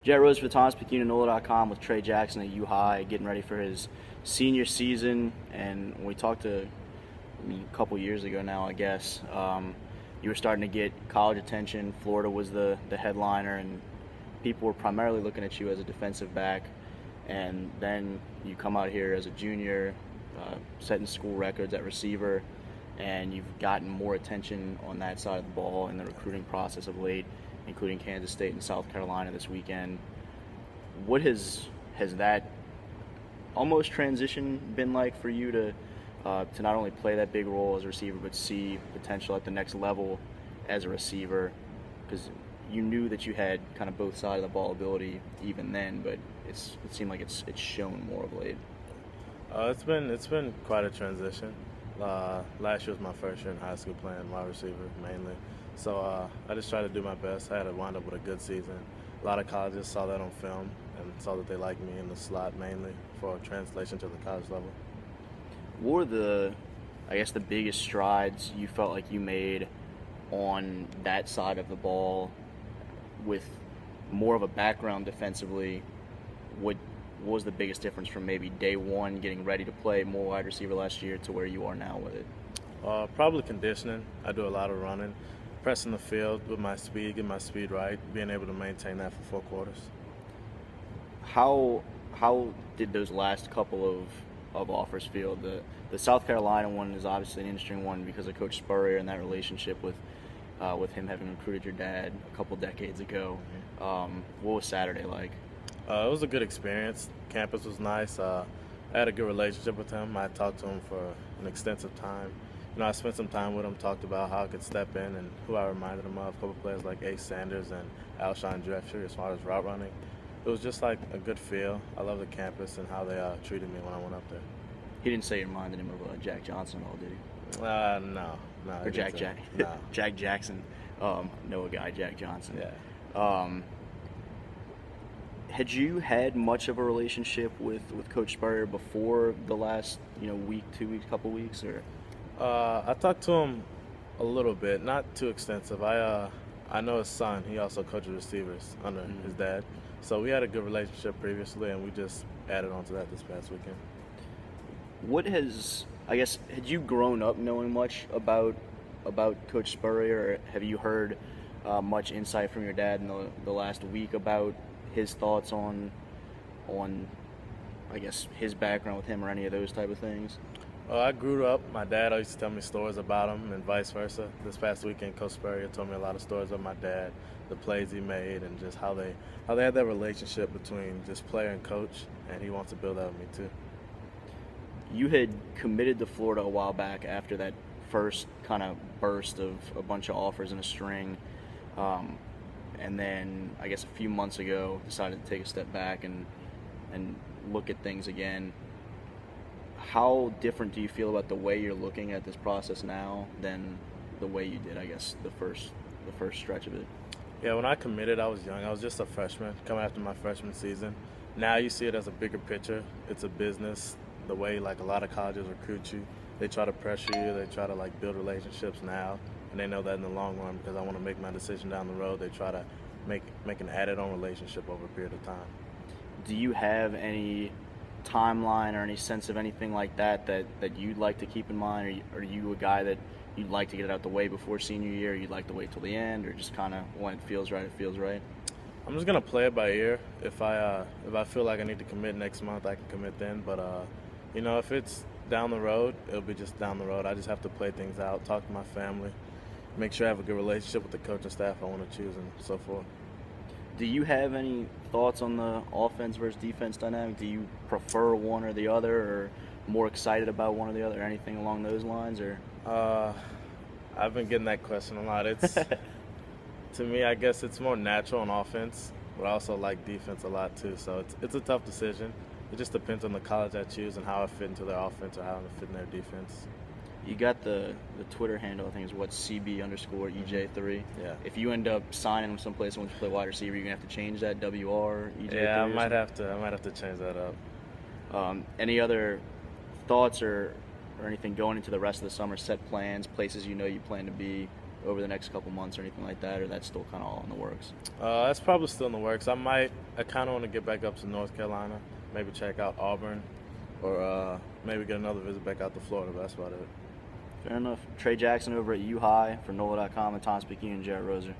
Jet Rose for Thomas Pecuna, NOLA.com with Trey Jackson at U-High, getting ready for his senior season. And when we talked a couple years ago now, I guess, you were starting to get college attention. Florida was the headliner, and people were primarily looking at you as a defensive back. And then you come out here as a junior, setting school records at receiver, and you've gotten more attention on that side of the ball in the recruiting process of late, including Kansas State and South Carolina this weekend. What has that almost transition been like for you to not only play that big role as a receiver, but see potential at the next level as a receiver? Because you knew that you had kind of both sides of the ball ability even then, but it seemed like it's shown more of late. It's been quite a transition. Last year was my first year in high school playing wide receiver mainly. So I just tried to do my best. I had to wind up with a good season. A lot of colleges saw that on film and saw that they liked me in the slot mainly for translation to the college level. What were the biggest strides you felt like you made on that side of the ball with more of a background defensively? What was the biggest difference from maybe day one, getting ready to play more wide receiver last year, to where you are now with it? Probably conditioning. I do a lot of running, pressing the field with my speed, getting my speed right, being able to maintain that for 4 quarters. How did those last couple of offers feel? The South Carolina one is obviously an interesting one because of Coach Spurrier and that relationship with him having recruited your dad a couple decades ago. What was Saturday like? It was a good experience. Campus was nice. I had a good relationship with him. I talked to him for an extensive time. I spent some time with him, talked about how I could step in and who I reminded him of, a couple players like Ace Sanders and Alshon Jeffrey as far as route running. It was just like a good feel. I love the campus and how they treated me when I went up there. He didn't say you reminded him of Jack Johnson at all, did he? No. Or Jack Jackson. Know a guy, Jack Johnson. Yeah. Had you had much of a relationship with Coach Spurrier before the last week, 2 weeks, couple weeks, or? I talked to him a little bit, not too extensive. I know his son. He also coaches receivers under his dad, so we had a good relationship previously, and we just added on to that this past weekend. Had you grown up knowing much about Coach Spurrier, or have you heard much insight from your dad in the last week about his thoughts on his background with him, or any of those type of things? I grew up, my dad used to tell me stories about him and vice versa. This past weekend, Coach Spurrier told me a lot of stories of my dad, the plays he made, and just how they had that relationship between just player and coach, and he wants to build that with me too. You had committed to Florida a while back after that first kind of burst of a bunch of offers in a string, and then I guess a few months ago decided to take a step back and look at things again. How different do you feel about the way you're looking at this process now than the way you did, I guess, the first stretch of it? Yeah, when I committed, I was young. I was just a freshman coming after my freshman season. Now you see it as a bigger picture. It's a business. The way a lot of colleges recruit you, they try to pressure you. They try to build relationships now, and they know that in the long run, because I want to make my decision down the road, they try to make an added-on relationship over a period of time. Do you have any timeline or any sense of anything like that you'd like to keep in mind? Or are you a guy that you'd like to get it out the way before senior year, or you'd like to wait till the end, or just kind of when it feels right, it feels right? I'm just gonna play it by ear. If I feel like I need to commit next month, I can commit then. But if it's down the road, it'll be just down the road. I just have to play things out, talk to my family, make sure I have a good relationship with the coaching staff I want to choose, and so forth. Do you have any thoughts on the offense versus defense dynamic? Do you prefer one or the other, or more excited about one or the other, or anything along those lines? Or I've been getting that question a lot. It's to me, I guess it's more natural on offense, but I also like defense a lot too. So it's a tough decision. It just depends on the college I choose and how I fit into their offense or how I fit in their defense. You got the Twitter handle, I think is what, CB_EJ3. Yeah. If you end up signing him someplace and want to play wide receiver, you're gonna have to change that WR EJ3. Yeah, I might have to change that up. Any other thoughts or anything going into the rest of the summer? Set plans, places you plan to be over the next couple months or anything like that, or that's still kind of all in the works? That's probably still in the works. I kind of want to get back up to North Carolina, maybe check out Auburn, or maybe get another visit back out to Florida, but that's about it. Fair enough. Trey Jackson over at U High for NOLA.com, and Tom Speaking and Jared Roser.